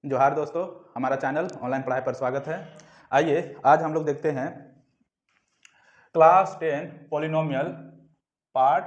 जोहार दोस्तों, हमारा चैनल ऑनलाइन पढ़ाई पर स्वागत है। आइए आज हम लोग देखते हैं क्लास 10 पॉलिनोमियल पार्ट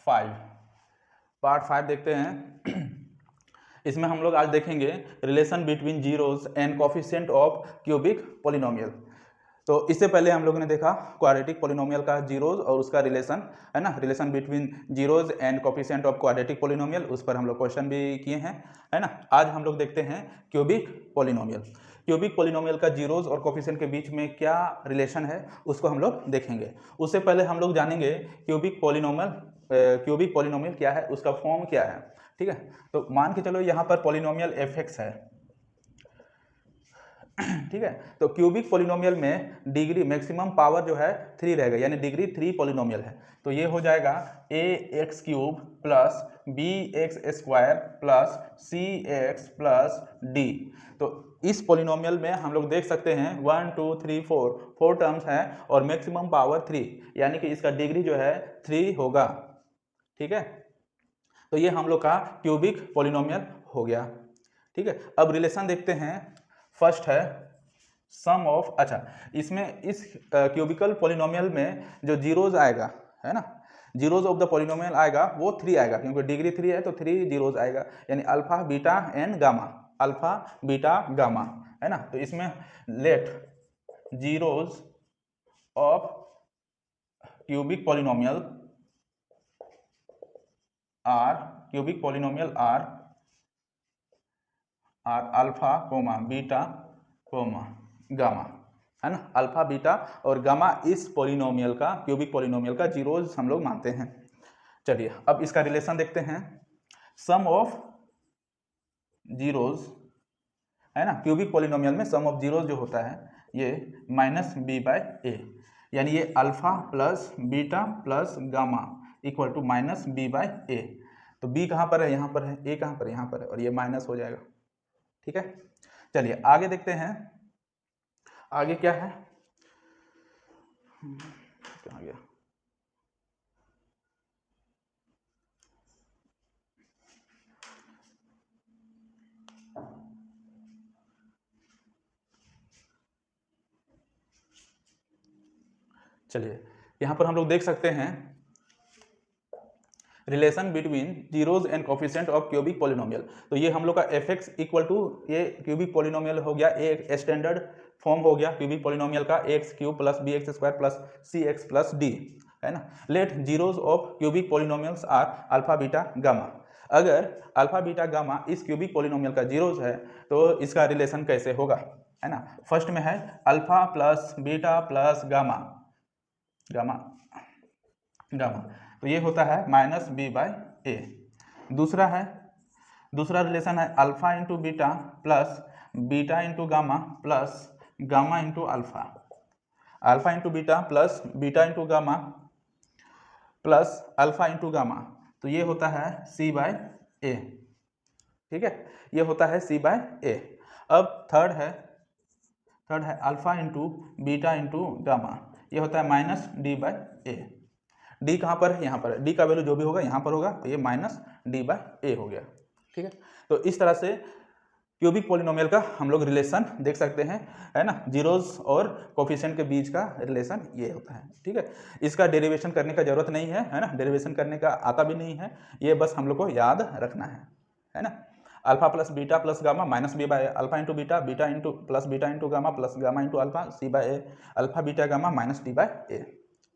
5 देखते हैं। इसमें हम लोग आज देखेंगे relation between zeros and coefficient of cubic polynomial. तो इससे पहले हम लोगों ने देखा क्वाड्रेटिक पॉलिनोमियल का जीरोस और उसका रिलेशन है ना, relation between zeros and coefficient of quadratic polynomial, उस पर हम लोग क्वेश्चन भी किए हैं, है ना। आज हम लोग देखते हैं क्यूबिक पॉलिनोमियल। क्यूबिक पॉलिनोमियल का जीरोस और कोफिशिएंट के बीच में क्या रिलेशन है उसको हम लोग देखेंगे। उससे पहले हम लोग जानेंगे क्यूबिक पॉलिनोमियल क्या है, उसका फॉर्म क्या है। ठीक है, तो मान के चलो यहाँ पर पॉलिनोमियल f(x) है। ठीक है, तो क्यूबिक पॉलिनोमियल में डिग्री मैक्सिमम पावर जो है 3 रहेगा, यानी डिग्री 3 पॉलिनोमियल है। तो ये हो जाएगा ax³ plus bx² plus cx plus d। तो इस पॉलिनोमियल में हम लोग देख सकते हैं 1 2 3 4 टर्म्स हैं और मैक्सिमम पावर 3, यानी कि इसका डिग्री जो है 3 होगा। ठीक है, तो ये हम लोग का क्यूबिक पॉलिनोमियल हो गया। ठीक है, अब रिलेशन देखते हैं। फर्स्ट है सम ऑफ, अच्छा इसमें इस क्यूबिकल पॉलिनोमियल में जो जीरोज आएगा, है ना, जीरोज ऑफ द पॉलिनोमियल आएगा वो 3 आएगा, क्योंकि डिग्री 3 है तो 3 जीरोज आएगा, यानी alpha beta and gamma, alpha beta gamma, है ना। तो इसमें let zeros of cubic polynomial are alpha comma beta comma gamma, है ना। अल्फा बीटा और गामा इस पॉलिनोमियल का, क्यूबिक पॉलिनोमियल का जीरोज हम लोग मानते हैं। चलिए अब इसका रिलेशन देखते हैं। सम ऑफ जीरोज, है ना, क्यूबिक पॉलिनोमियल में सम ऑफ जीरोज जो होता है ये -b/a, यानी ये alpha plus beta plus gamma equal to -b/a। तो b कहाँ पर है, यहाँ पर है, a कहाँ पर है, यहाँ पर है, और ये माइनस हो जाएगा। ठीक है, चलिए आगे देखते हैं। आगे क्या है, कहाँ गया, चलिए यहाँ पर हम लोग देख सकते हैं relation between zeros and coefficient of cubic polynomial. तो ये हम लोग का f(x) इक्वल टू ये क्यूबिक पॉलिनोमियल हो गया, एक स्टैंडर्ड फॉर्म हो गया क्यूबिक पॉलिनोमियल का, ax³ plus bx² plus cx plus d, है ना। Let zeros of cubic polynomials are alpha beta gamma. अगर अल्फा बीटा गामा इस क्यूबिक पॉलिनोमियल का जीरोज है तो इसका रिलेशन कैसे होगा, है ना। फर्स्ट में है alpha plus beta plus gamma, gamma gamma, तो ये होता है -b/a। दूसरा रिलेशन है alpha into beta plus beta into gamma plus gamma into alpha, alpha into beta plus beta into gamma plus alpha into gamma, तो ये होता है c/a। ठीक है, ये होता है c/a। अब थर्ड है alpha into beta into gamma, ये होता है -d/a। d कहाँ पर है, यहाँ पर है, d का वैल्यू जो भी होगा यहाँ पर होगा, तो ये -d/a हो गया। ठीक है, तो इस तरह से क्यूबिक पॉलिनोमियल का हम लोग रिलेशन देख सकते हैं, है ना। जीरोज और कोफिशिएंट के बीच का रिलेशन ये होता है। ठीक है, इसका डेरिवेशन करने का जरूरत नहीं है ना, डेरिवेशन करने का आता भी नहीं है, ये बस हम लोग को याद रखना है ना। Alpha plus beta plus gamma -b/a, alpha into beta, beta into plus beta into gamma plus gamma into alpha, c/a, alpha beta gamma -d/a।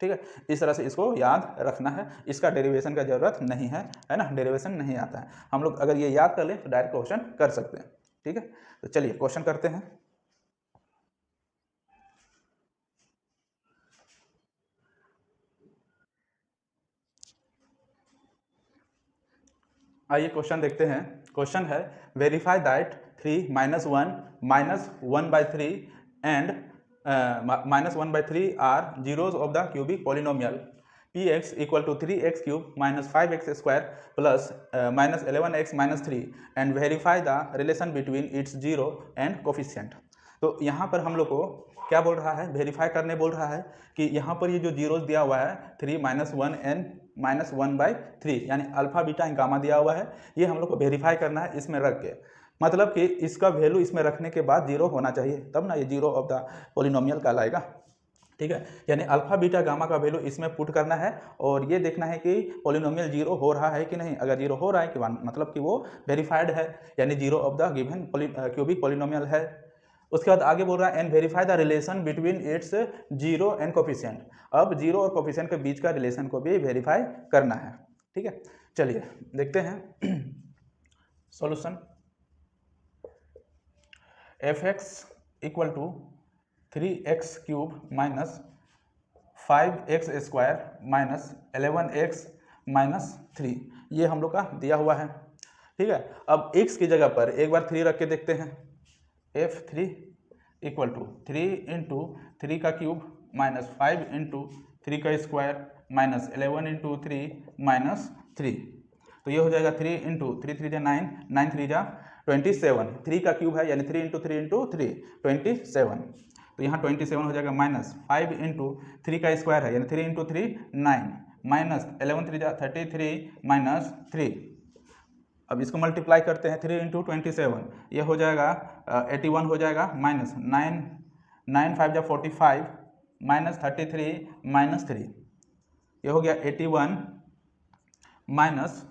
ठीक है, इस तरह से इसको याद रखना है, इसका डेरिवेशन का जरूरत नहीं है ना, डेरिवेशन नहीं आता है। हम लोग अगर ये याद कर लें तो डायरेक्ट क्वेश्चन कर सकते हैं। ठीक है, तो चलिए क्वेश्चन करते हैं। आइए क्वेश्चन देखते हैं। क्वेश्चन है verify that 3 - 1 - 1/3 and -1/3 are zeros of the cubic polynomial px equal to 3x³ - 5x² plus -11x - 3 and verify the relation between its zero and coefficient. तो यहाँ पर हम लोग को क्या बोल रहा है, वेरीफाई करने बोल रहा है कि यहाँ पर ये जो जीरोज दिया हुआ है 3 - 1 एंड -1/3, यानी अल्फा बीटा गामा दिया हुआ है, ये हम लोग को वेरीफाई करना है इसमें रख के। मतलब कि इसका वैल्यू इसमें रखने के बाद 0 होना चाहिए, तब ना ये 0 ऑफ द पोलिनोमियल कहलाएगा। ठीक है, यानी अल्फा बीटा गामा का वैल्यू इसमें पुट करना है और ये देखना है कि पोलिनोमियल 0 हो रहा है कि नहीं। अगर 0 हो रहा है कि मतलब कि वो वेरीफाइड है, यानी 0 of the given cubic polynomial है। उसके बाद आगे बोल रहा है and verify the relation between it's 0 and coefficient. अब 0 और कोफिशिएंट के बीच का रिलेशन को भी वेरीफाई करना है। ठीक है, चलिए देखते हैं solution. f(x) equal to 3x cube minus 5x square minus 11x minus 3, ये हम लोग का दिया हुआ है। ठीक है, अब x की जगह पर एक बार 3 रख के देखते हैं। f(3) इक्वल टू 3 इंटू 3 का क्यूब माइनस 5 इंटू 3 का स्क्वायर माइनस 11 इंटू 3 माइनस 3, तो ये हो जाएगा 3 इंटू 3 3 जा 9, 9 3 जा 27, 3 का क्यूब है यानी 3 इंटू 3 इंटू 3 27, तो यहाँ 27 हो जाएगा माइनस 5 इंटू 3 का स्क्वायर है यानी 3 इंटू 3 9 माइनस 11 3 जा 33 माइनस 3। अब इसको मल्टीप्लाई करते हैं 3 इंटू 27, ये हो जाएगा 81 हो जाएगा माइनस 9 5 जा 45 माइनस 33 माइनस 3, ये हो गया 81 माइनस,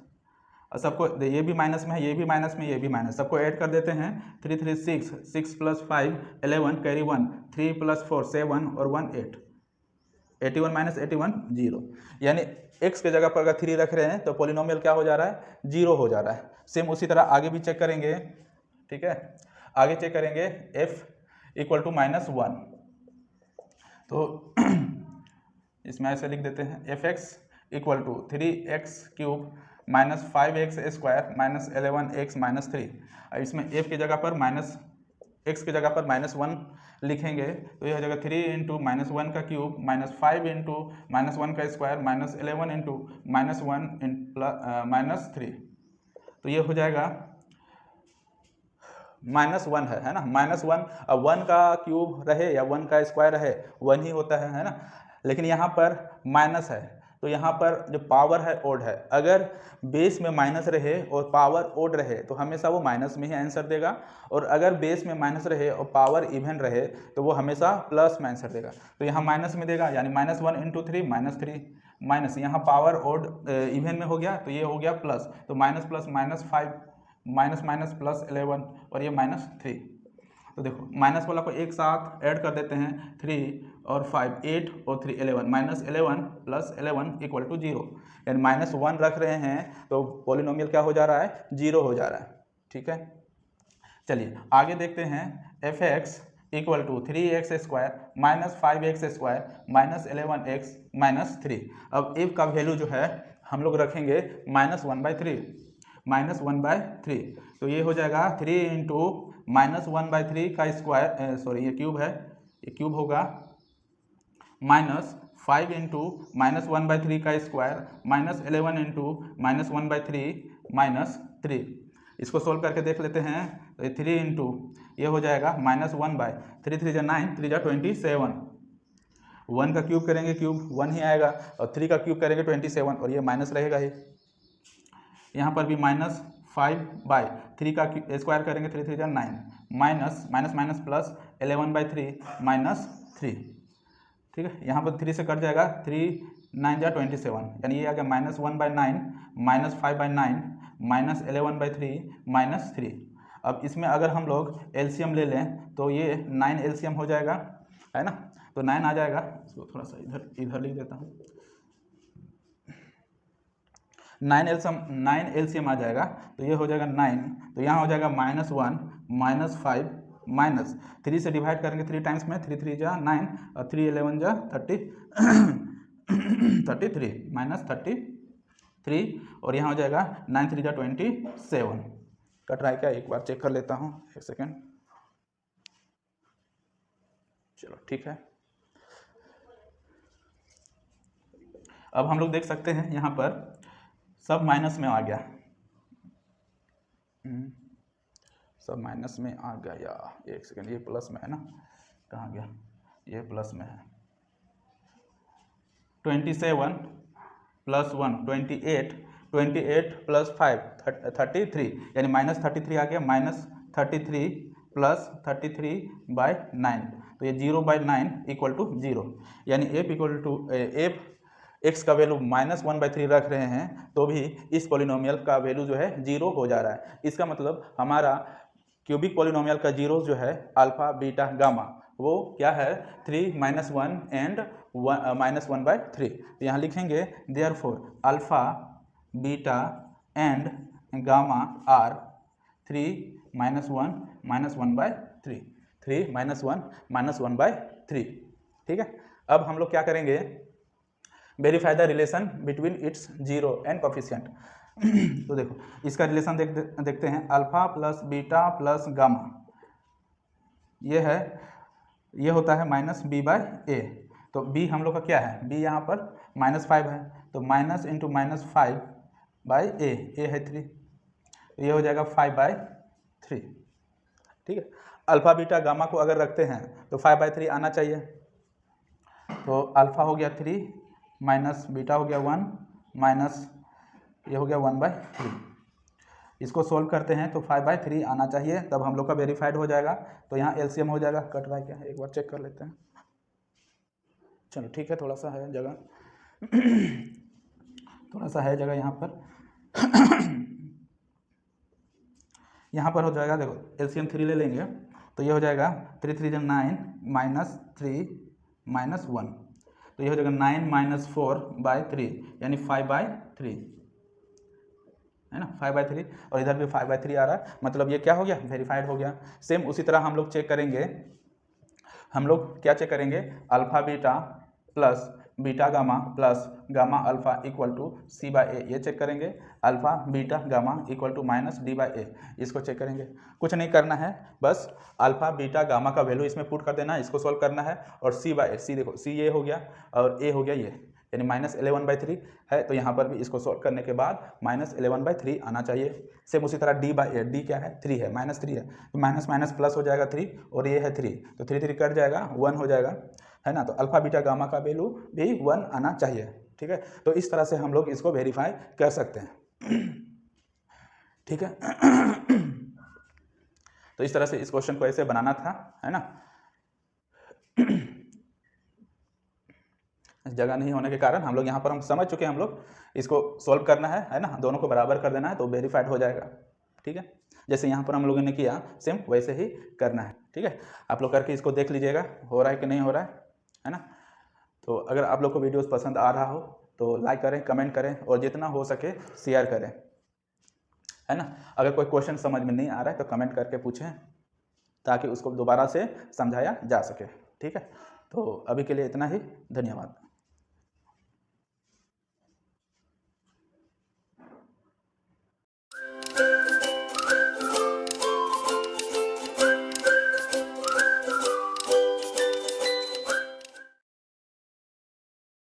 सबको ये भी माइनस में है, ये भी माइनस में, ये भी माइनस, सबको ऐड कर देते हैं। 3 3 6, 6 प्लस 5 11, कैरी 1, 3 प्लस 4 7 और 1 8, 81 माइनस 81 0, यानी x के जगह पर अगर 3 रख रहे हैं तो पोलिनोमियल क्या हो जा रहा है, 0 हो जा रहा है। सेम उसी तरह आगे भी चेक करेंगे। ठीक है, आगे चेक करेंगे f इक्वल टू -1, तो इसमें ऐसे लिख देते हैं f(x) equal to 3x cube minus 5x square minus 11x minus 3। इसमें f की जगह पर x की जगह पर -1 लिखेंगे तो यह हो जाएगा 3 इंटू -1 का क्यूब माइनस 5 इंटू -1 का स्क्वायर माइनस 11 इंटू -1 माइनस 3, तो ये हो जाएगा -1 है ना, -1। अब 1 का क्यूब रहे या 1 का स्क्वायर रहे 1 ही होता है ना, लेकिन यहाँ पर माइनस है तो यहाँ पर जो पावर है ओड है। अगर बेस में माइनस रहे और पावर ओड रहे तो हमेशा वो माइनस में ही आंसर देगा, और अगर बेस में माइनस रहे और पावर इवन रहे तो वो हमेशा प्लस में आंसर देगा। तो यहाँ माइनस में देगा यानी -1 इंटू 3 -3, माइनस यहाँ पावर ओड इवन में हो गया तो ये हो गया प्लस, तो minus plus -5 minus minus plus 11 और ये -3। तो देखो माइनस वाला को एक साथ ऐड कर देते हैं, 3 और 5 8 और 3 11, -11 प्लस 11 इक्वल टू 0, यानी -1 रख रहे हैं तो पॉलिनोमियल क्या हो जा रहा है, 0 हो जा रहा है। ठीक है, चलिए आगे देखते हैं f(x) equal to 3x square minus 5x square minus 11x minus 3। अब f का वैल्यू जो है हम लोग रखेंगे -1/3, तो ये हो जाएगा 3 इंटू -1/3 का स्क्वायर, सॉरी ये क्यूब है, ये क्यूब होगा माइनस 5 इंटू -1/3 का स्क्वायर माइनस 11 इंटू -1/3 माइनस 3। इसको सोल्व करके देख लेते हैं तो ये 3 इंटू ये हो जाएगा -1/3, 3 जा 9, 3 जा 27, 1 का क्यूब करेंगे क्यूब 1 ही आएगा और 3 का क्यूब करेंगे 27 और ये माइनस रहेगा ही। यहाँ पर भी -5/3 का स्क्वायर करेंगे 3 3 जा 9, minus minus minus plus 11/3 minus 3। ठीक है, यहाँ पर 3 से कट जाएगा, 3 9 जा 27, यानी ये आ गया -1/9 -5/9 -11/3 माइनस 3। अब इसमें अगर हम लोग एलसीएम ले लें तो ये 9 एलसीएम हो जाएगा, है ना, तो 9 आ जाएगा। इसको थोड़ा सा इधर लिख देता हूँ, 9 एलसीएम आ जाएगा तो ये हो जाएगा 9, तो यहाँ हो जाएगा -1 -5 माइनस 3 से डिवाइड करेंगे 3 टाइम्स में, 3 3 जा 9 और 3 11 जा 33 माइनस 33 और यहाँ हो जाएगा 9 3 जा 27। कट रहा है क्या, एक बार चेक कर लेता हूँ, एक सेकेंड। चलो ठीक है, अब हम लोग देख सकते हैं यहाँ पर सब माइनस में आ गया, सब माइनस में आ गया। एक सेकेंड, ये प्लस में है ना, कहाँ गया, ये प्लस में है। 27 + 1 28 28 प्लस 5 33, यानी -33 आ गया, -33 प्लस 33/9, तो ये 0/9 इक्वल टू 0, यानी f x का वैल्यू -1/3 रख रहे हैं तो भी इस पॉलिनोमियल का वैल्यू जो है 0 हो जा रहा है। इसका मतलब हमारा क्यूबिक पॉलिनोमियल का 0 जो है अल्फा बीटा गामा वो क्या है 3 - 1 एंड -1/3। तो यहाँ लिखेंगे therefore alpha beta and gamma are 3 - 1 -1/3, 3 - 1 -1/3। ठीक है, अब हम लोग क्या करेंगे, verify the relation between its zero and coefficient. तो देखो इसका रिलेशन देखते हैं, alpha plus beta plus gamma, ये है, ये होता है -b/a। तो b हम लोग का क्या है, b यहाँ पर -5 है, तो माइनस इंटू -5/a, a है 3, ये हो जाएगा 5/3। ठीक है, अल्फा बीटा गामा को अगर रखते हैं तो 5/3 आना चाहिए, तो अल्फा हो गया 3 माइनस बीटा हो गया 1 माइनस ये हो गया 1/3। इसको सोल्व करते हैं तो 5/3 आना चाहिए, तब हम लोग का वेरीफाइड हो जाएगा। तो यहाँ एलसीएम हो जाएगा, कट रहा है क्या, एक बार चेक कर लेते हैं। चलो ठीक है, थोड़ा सा है जगह थोड़ा सा है जगह यहाँ पर यहाँ पर हो जाएगा, देखो एलसीएम 3 ले लेंगे तो ये हो जाएगा 3 3 9 -3 -1, तो ये हो जाएगा 9 - 4/3 यानी 5/3 है ना, 5/3, और इधर भी 5/3 आ रहा है, मतलब ये क्या हो गया, वेरीफाइड हो गया। सेम उसी तरह हम लोग चेक करेंगे, हम लोग क्या चेक करेंगे, alpha beta plus beta gamma plus gamma alpha equal to c/a, ये चेक करेंगे, alpha beta gamma equal to -d/a, इसको चेक करेंगे। कुछ नहीं करना है, बस अल्फा बीटा गामा का वैल्यू इसमें पुट कर देना है, इसको सॉल्व करना है, और c/a, c देखो c ये हो गया और a हो गया ये, यानी -11/3 है, तो यहाँ पर भी इसको सॉल्व करने के बाद -11/3 आना चाहिए। सेम उसी तरह d/a, d क्या है 3 है, -3 है, तो माइनस माइनस प्लस हो जाएगा 3, और ये है 3, तो 3 3 कट जाएगा, 1 हो जाएगा, है ना। तो अल्फा बीटा गामा का वैल्यू भी 1 आना चाहिए। ठीक है, तो इस तरह से हम लोग इसको वेरीफाई कर सकते हैं। ठीक है तो इस तरह से इस क्वेश्चन को ऐसे बनाना था, है ना। जगह नहीं होने के कारण हम लोग यहाँ पर हम समझ चुके हैं, हम लोग इसको सॉल्व करना है ना, दोनों को बराबर कर देना है तो वेरीफाइड हो जाएगा। ठीक है, जैसे यहाँ पर हम लोगों ने किया सेम वैसे ही करना है। ठीक है, आप लोग करके इसको देख लीजिएगा हो रहा है कि नहीं हो रहा है ना। तो अगर आप लोग को वीडियोस पसंद आ रहा हो तो लाइक करें, कमेंट करें, और जितना हो सके शेयर करें, है ना। अगर कोई क्वेश्चन समझ में नहीं आ रहा है तो कमेंट करके पूछें ताकि उसको दोबारा से समझाया जा सके। ठीक है, तो अभी के लिए इतना ही, धन्यवाद।